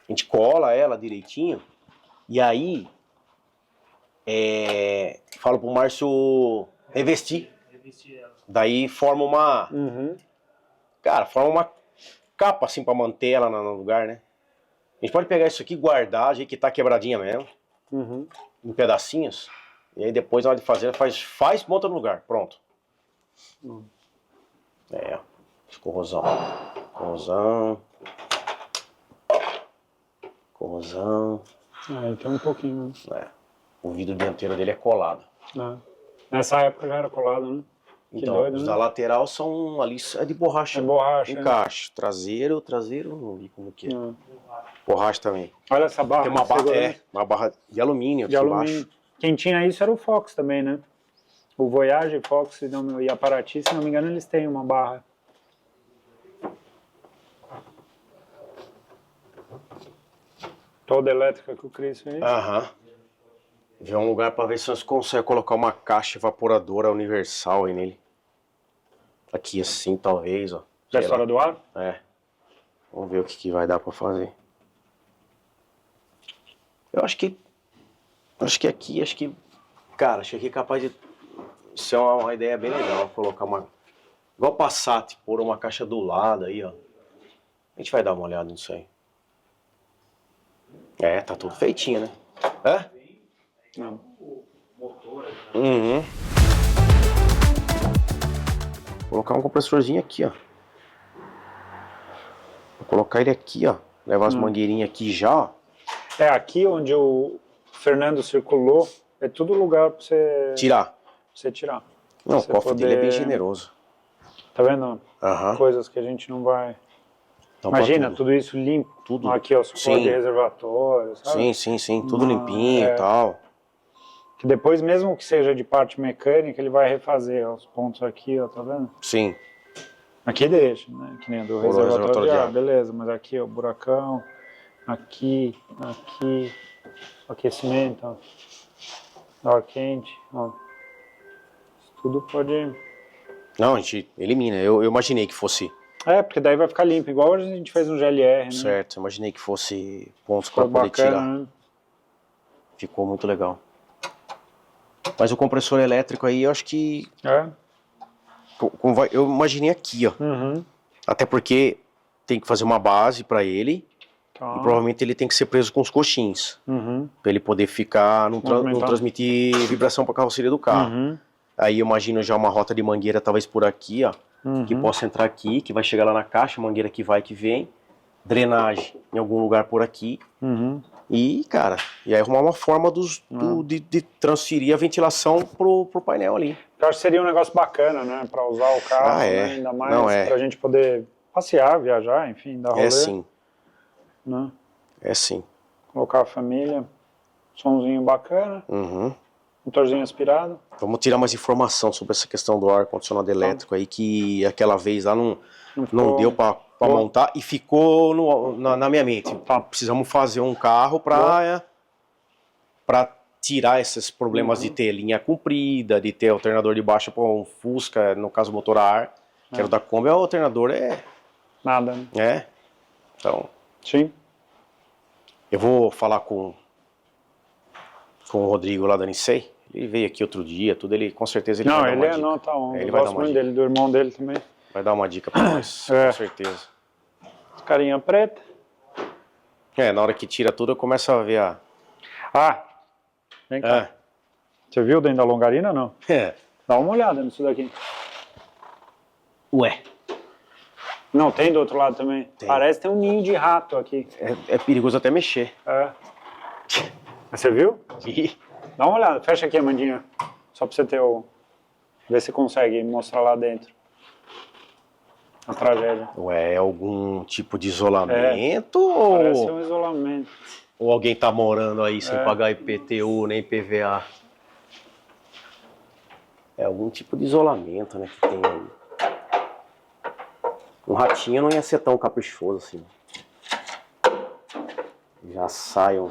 a gente cola ela direitinho. E aí, falo pro Márcio revestir. Daí forma uma... Cara, forma uma capa assim pra manter ela no lugar, né? A gente pode pegar isso aqui, guardar, a gente que tá quebradinha mesmo, em pedacinhos. E aí depois, na hora de fazer, faz, monta no lugar, pronto. Corrosão. Tem um pouquinho, O vidro dianteiro dele é colado. né? Nessa época já era colado, né? Então, doido, os né? da lateral são ali, é de borracha. É borracha, Encaixe. Traseiro, não vi como que é. né? Borracha também. Olha essa barra. Tem uma de barra, segurança uma barra de alumínio de aqui alumínio. embaixo. Quem tinha isso era o Fox também, né? O Voyage, Fox e a Paraty, se não me engano, eles têm uma barra. Toda elétrica que o Chris fez. Aham. Ver um lugar pra ver se nós conseguimos colocar uma caixa evaporadora universal aí nele. Aqui assim, talvez, ó. Da Sei história lá. do ar? Vamos ver o que vai dar pra fazer. Eu acho que aqui, cara, acho que aqui é capaz de ser uma ideia bem legal, colocar uma, igual Passat, pôr uma caixa do lado aí, ó. A gente vai dar uma olhada nisso aí. Tá tudo feitinho, né? Não. Vou colocar um compressorzinho aqui, ó. Vou colocar ele aqui, ó. Levar as mangueirinhas aqui já, ó. Aqui onde o Fernando circulou, é tudo lugar pra você Tirar. Não, o Você cofre dele é bem poder- generoso. Tá vendo? Aham. Coisas que a gente não vai... Então, pra Imagina, tudo. tudo isso limpo. Tudo. Aqui, ó, suporte Sim. de reservatório, sabe? Sim. Tudo limpinho e tal. Que depois, mesmo que seja de parte mecânica, ele vai refazer os pontos aqui, ó, tá vendo? Sim. Aqui deixa, né? Que nem a do Por reservatório de ar, ar. beleza. Mas aqui, ó, buracão. Aqui. Aquecimento, ó. Ar quente, ó. Isso tudo pode... Não, a gente elimina. Eu imaginei que fosse porque daí vai ficar limpo. Igual a gente fez no GLR, né? certo. Eu imaginei que fosse pontos para Ficou poder tirar. bacana, né? Ficou muito legal. Mas o compressor elétrico aí, eu acho que... Eu imaginei aqui, ó. Até porque tem que fazer uma base para ele. Tá. E provavelmente ele tem que ser preso com os coxins. Para ele poder ficar, não Movimentar. transmitir vibração para a carroceria do carro. Aí eu imagino já uma rota de mangueira, talvez por aqui, ó. Que possa entrar aqui, que vai chegar lá na caixa, mangueira que vai, que vem. Drenagem em algum lugar por aqui. E, cara, e aí arrumar uma forma de transferir a ventilação pro painel ali. Eu acho que seria um negócio bacana, né? Pra usar o carro, né? Ainda mais pra gente poder passear, viajar, enfim, dar rolê. Sim. Né? Sim. Colocar a família, somzinho bacana, motorzinho aspirado. Vamos tirar mais informação sobre essa questão do ar-condicionado elétrico aí, que aquela vez lá não deu pra montar e ficou na minha mente. Precisamos fazer um carro pra tirar esses problemas de ter linha comprida, de ter alternador de baixo para um Fusca, no caso motor a ar, que era o da Kombi, o alternador Nada, né? Então, Sim. eu vou falar com o Rodrigo lá da Nissei. Ele veio aqui outro dia, tudo, ele com certeza ele vai dar uma dica. Ele é nota 1, Ele eu vai dar gosto uma muito dica. dele, do irmão dele também. Vai dar uma dica pra nós, com certeza. Carinha preta. Na hora que tira tudo, eu começo a ver Vem cá. Você viu dentro da longarina, não? Dá uma olhada nisso daqui. Ué. Não, tem do outro lado também. Tem. Parece que tem um ninho de rato aqui. É perigoso até mexer. Você viu? Dá uma olhada, fecha aqui, Amandinha. Só pra você ter ver se consegue mostrar lá dentro. A tragédia. Ué, é algum tipo de isolamento? Parece um isolamento. Ou alguém tá morando aí sem pagar IPTU nem PVA. É algum tipo de isolamento, né, que tem aí. Um ratinho não ia ser tão caprichoso assim. Já sai um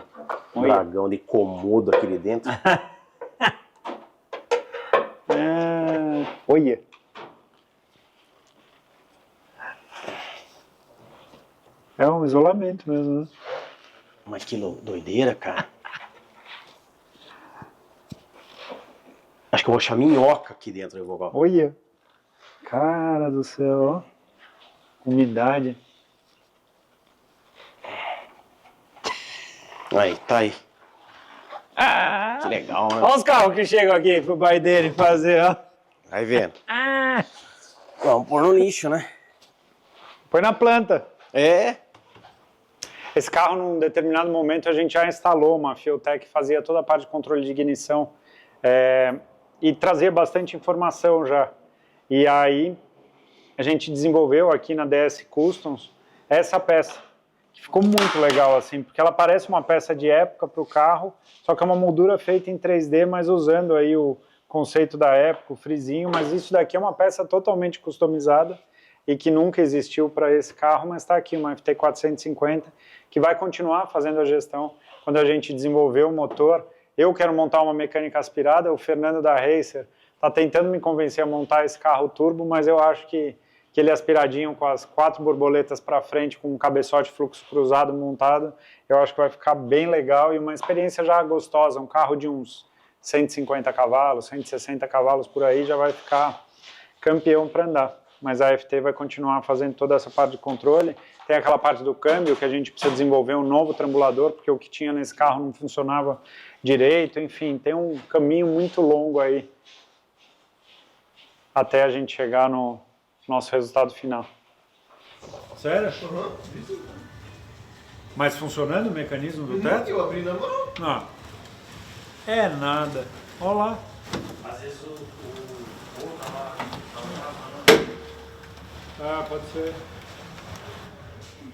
dragão de Komodo aqui de dentro. Olha. É um isolamento mesmo, né? Mas que doideira, cara. Acho que eu vou achar minhoca aqui dentro, Vogal. Olha. Cara do céu, ó. Umidade. Aí, tá aí. Que legal, né? Olha os carros que chegam aqui pro pai dele fazer, ó. Vai vendo. Vamos pôr no lixo, né? Põe na planta. É. Esse carro, num determinado momento, a gente já instalou uma Fiotec que fazia toda a parte de controle de ignição e trazia bastante informação já. E aí, a gente desenvolveu aqui na DS Customs essa peça, que ficou muito legal, assim, porque ela parece uma peça de época para o carro, só que é uma moldura feita em 3D, mas usando aí o conceito da época, o frisinho, mas isso daqui é uma peça totalmente customizada e que nunca existiu para esse carro, mas está aqui, uma FT450, que vai continuar fazendo a gestão quando a gente desenvolver o motor. Eu quero montar uma mecânica aspirada, o Fernando da Racer está tentando me convencer a montar esse carro turbo, mas eu acho que ele aspiradinho com as 4 borboletas para frente, com um cabeçote fluxo cruzado montado, eu acho que vai ficar bem legal e uma experiência já gostosa, um carro de uns 150 cavalos, 160 cavalos por aí, já vai ficar campeão para andar. Mas a FT vai continuar fazendo toda essa parte de controle. Tem aquela parte do câmbio que a gente precisa desenvolver um novo trambulador, porque o que tinha nesse carro não funcionava direito. Enfim, tem um caminho muito longo aí até a gente chegar no nosso resultado final. Sério? Uhum. Mas funcionando o mecanismo do teto? Eu abri na mão. Não. É nada. Olha lá. Às vezes o tava Ah, pode ser.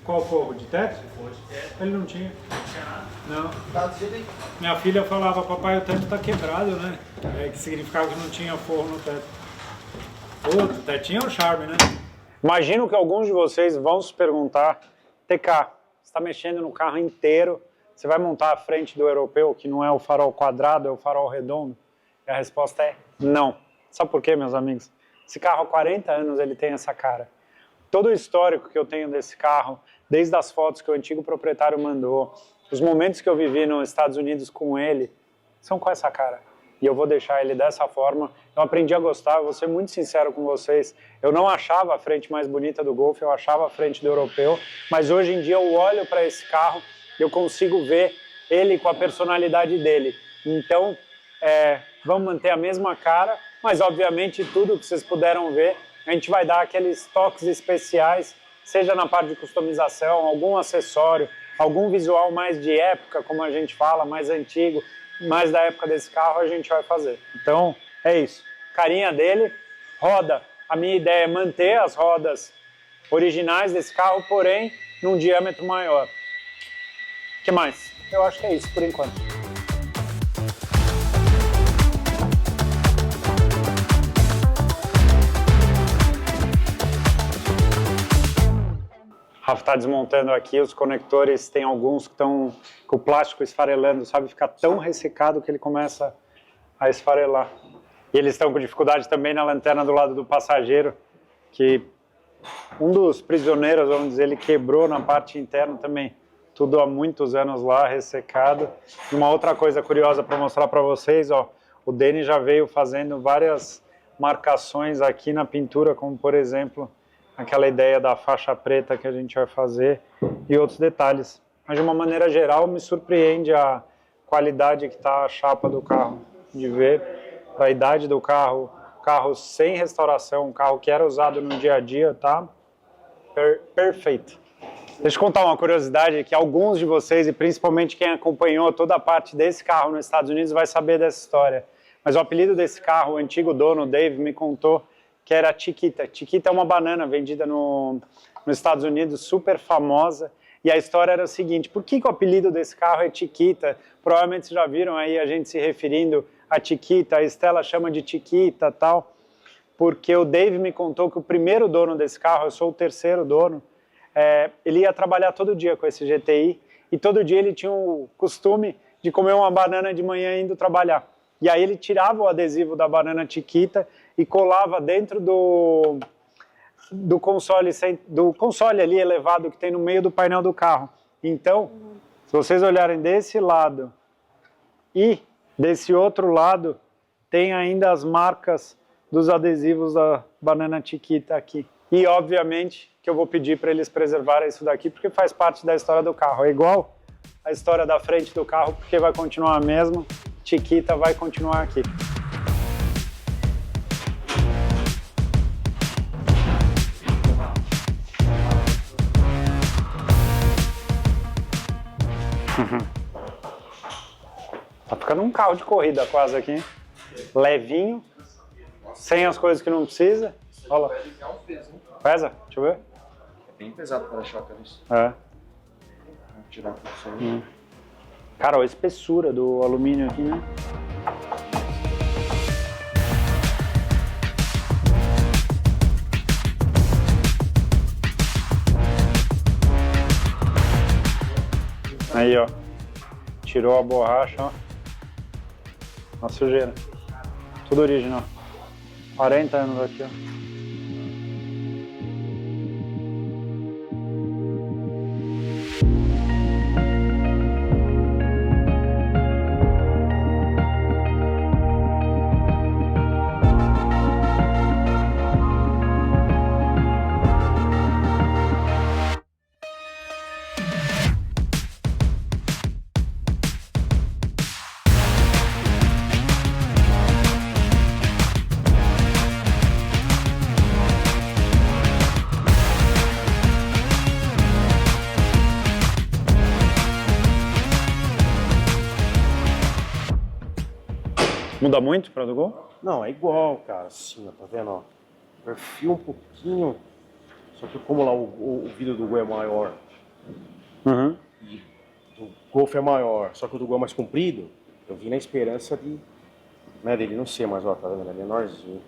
Qual forro? De teto? forro de teto, Ele não tinha. não tinha nada. Não. Tá do jeito aí. Minha filha falava, papai, o teto tá quebrado, né? Que significava que não tinha forro no teto. Outro, tetinho é um charme, né? Imagino que alguns de vocês vão se perguntar, TK, você está mexendo no carro inteiro, você vai montar a frente do europeu, que não é o farol quadrado, é o farol redondo? E a resposta é não. Sabe por quê, meus amigos? Esse carro há 40 anos ele tem essa cara. Todo o histórico que eu tenho desse carro, desde as fotos que o antigo proprietário mandou, os momentos que eu vivi nos Estados Unidos com ele, são com essa cara. E eu vou deixar ele dessa forma. Eu aprendi a gostar, eu vou ser muito sincero com vocês. Eu não achava a frente mais bonita do Golf, eu achava a frente do europeu, mas hoje em dia eu olho para esse carro e eu consigo ver ele com a personalidade dele. Então, vamos manter a mesma cara, mas obviamente tudo que vocês puderam ver, a gente vai dar aqueles toques especiais, seja na parte de customização, algum acessório, algum visual mais de época, como a gente fala, mais antigo, mais da época desse carro a gente vai fazer. Então, é isso. Carinha dele, roda. A minha ideia é manter as rodas originais desse carro, porém, num diâmetro maior. O que mais? Eu acho que é isso por enquanto. Rafa está desmontando aqui, os conectores, tem alguns que estão com o plástico esfarelando, sabe? Fica tão ressecado que ele começa a esfarelar. E eles estão com dificuldade também na lanterna do lado do passageiro, que um dos prisioneiros, vamos dizer, ele quebrou na parte interna também. Tudo há muitos anos lá, ressecado. E uma outra coisa curiosa para mostrar para vocês, ó, o Deni já veio fazendo várias marcações aqui na pintura, como por exemplo, aquela ideia da faixa preta que a gente vai fazer e outros detalhes. Mas de uma maneira geral me surpreende a qualidade que está a chapa do carro, de ver a idade do carro, carro sem restauração, um carro que era usado no dia a dia, tá perfeito. Deixa eu contar uma curiosidade que alguns de vocês, e principalmente quem acompanhou toda a parte desse carro nos Estados Unidos, vai saber dessa história. Mas o apelido desse carro, o antigo dono, o Dave, me contou que era Chiquita. Chiquita é uma banana vendida nos Estados Unidos, super famosa, E a história era o seguinte, por que o apelido desse carro é Chiquita? Provavelmente vocês já viram aí a gente se referindo a Chiquita, a Estela chama de Chiquita e tal, porque o Dave me contou que o primeiro dono desse carro, eu sou o terceiro dono, ele ia trabalhar todo dia com esse GTI e todo dia ele tinha o costume de comer uma banana de manhã indo trabalhar. E aí ele tirava o adesivo da banana Chiquita e colava dentro do console ali elevado que tem no meio do painel do carro. Então, se vocês olharem desse lado e desse outro lado, tem ainda as marcas dos adesivos da banana Chiquita aqui. E, obviamente, que eu vou pedir para eles preservarem isso daqui, porque faz parte da história do carro. É igual a história da frente do carro, porque vai continuar a mesma. Chiquita vai continuar aqui. Tá ficando um carro de corrida quase aqui, hein? Levinho, sem as coisas que não precisa. Olha lá. Pesa? Deixa eu ver. É bem pesado para choque isso. É. Vou tirar a função. Cara, olha a espessura do alumínio aqui, né? Aí, ó. Tirou a borracha, ó. Uma sujeira. Tudo original. 40 anos aqui, ó. Muda muito para do Gol? Não, é igual, cara, assim, ó, tá vendo, ó? Perfil um pouquinho, só que como lá o vidro do Gol é maior Uhum. e o Golf é maior, só que o do Gol é mais comprido, eu vim na esperança de, né, dele não ser mais, ó, tá vendo, ele é menorzinho.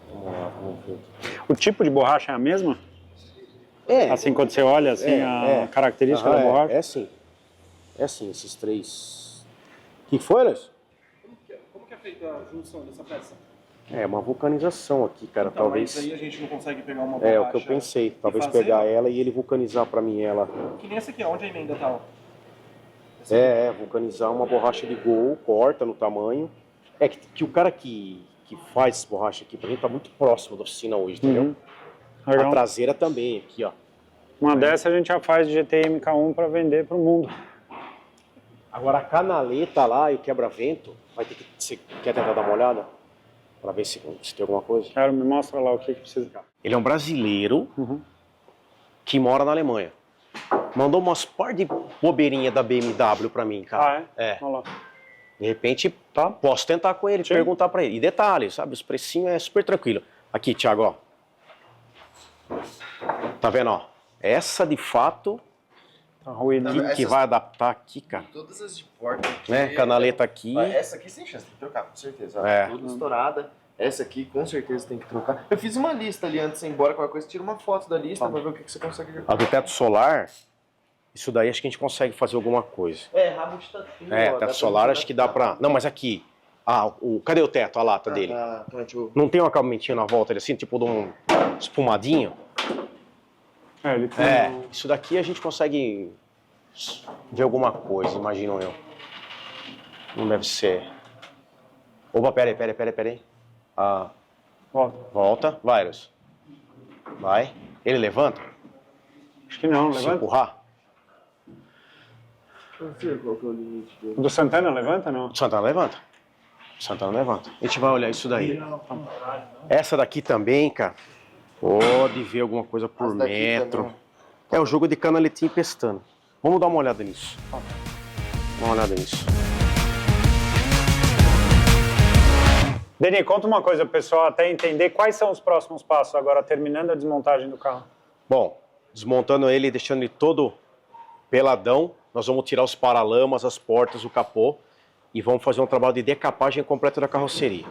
Vamos lá, vamos ver. O tipo de borracha é a mesma? É, Assim, quando você olha assim, a característica da borracha? é sim. É assim, esses três. O que foi, Luiz? Como que é feita a junção dessa peça? É uma vulcanização aqui, cara, Então, talvez. mas aí a gente não consegue pegar uma borracha... É o que eu pensei, talvez fazer, pegar né? ela e ele vulcanizar pra mim ela. Que nem essa aqui, ó, onde a emenda tá, ó. Vulcanizar uma borracha de Gol, corta no tamanho. É que o cara que faz essa borracha aqui pra gente tá muito próximo da oficina hoje, entendeu? Uhum. Legal. A traseira também, aqui, ó. Uma dessa a gente já faz de GTI MK1 para vender para o mundo. Agora a canaleta lá e o quebra-vento, vai ter que. Você quer tentar dar uma olhada? Pra ver se tem alguma coisa? Quero, me mostra lá o que precisa. Ele é um brasileiro que mora na Alemanha. Mandou umas par de bobeirinha da BMW pra mim, cara. Ah, é? Olha lá. De repente, Tá. posso tentar com ele, Sim. perguntar pra ele. E detalhe, sabe? Os precinhos é super tranquilo. Aqui, Thiago, ó. Tá vendo, ó? Essa, de fato, Tá ruído. que Essas- vai adaptar aqui, cara. Todas as de porta aqui, Né? Canaleta aqui. Essa aqui sem chance, tem que trocar, com certeza. É. Tudo estourada. Essa aqui com certeza tem que trocar. Eu fiz uma lista ali antes de ir embora, qualquer coisa, tira uma foto da lista pra ver o que você consegue. A do teto solar, isso daí acho que a gente consegue fazer alguma coisa. É, rabo de tatinho. Teto solar acho que dá pra... Não, mas aqui. Cadê o teto, a lata dele? Não tem um acabamentinho na volta, assim, tipo de um espumadinho? É, ele tem Isso daqui a gente consegue ver alguma coisa, imagino eu. Não deve ser. Opa, peraí. Volta. Vai, Luz. Vai. Ele levanta? Acho que não, Se levanta. empurrar? Não sei qual que é o limite dele. O do Santana levanta, não? Santana levanta. A gente vai olhar isso daí. Essa daqui também, cara. Pode ver alguma coisa por As daqui metro. também. É o jogo de canaletinha e pestana. Vamos dar uma olhada nisso. Uma olhada nisso. Deni, conta uma coisa, pessoal, até entender quais são os próximos passos agora, terminando a desmontagem do carro. Bom, desmontando ele e deixando ele todo peladão, nós vamos tirar os paralamas, as portas, o capô e vamos fazer um trabalho de decapagem completa da carroceria.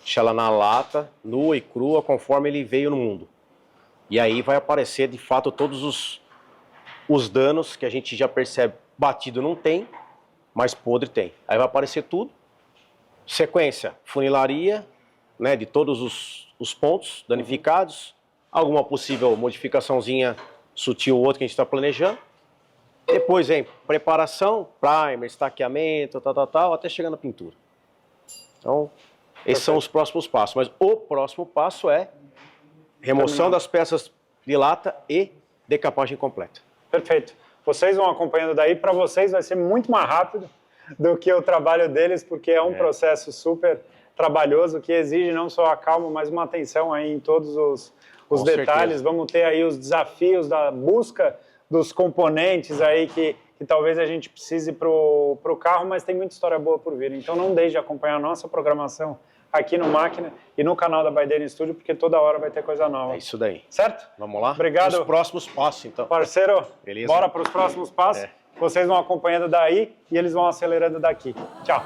Deixar ela na lata, nua e crua, conforme ele veio no mundo. E aí vai aparecer, de fato, todos os danos que a gente já percebe. Batido não tem, mas podre tem. Aí vai aparecer tudo. Sequência, funilaria, né, de todos os pontos danificados. Alguma possível modificaçãozinha sutil ou outra que a gente está planejando. Depois vem preparação, primer, estaqueamento, tal, até chegar na pintura. Então, esses são os próximos passos. Mas o próximo passo é remoção das peças de lata e decapagem completa. Perfeito. Vocês vão acompanhando daí, para vocês vai ser muito mais rápido do que o trabalho deles, porque é um processo super trabalhoso que exige não só a calma, mas uma atenção aí em todos os detalhes. Certeza. Vamos ter aí os desafios da busca dos componentes aí que talvez a gente precise para o carro, mas tem muita história boa por vir. Então não deixe de acompanhar a nossa programação aqui no Máquina e no canal da By Dene Studio, porque toda hora vai ter coisa nova. É isso daí. Certo? Vamos lá? Obrigado. Os próximos passos, então. Parceiro, Beleza. bora para os próximos passos. É. Vocês vão acompanhando daí e eles vão acelerando daqui. Tchau.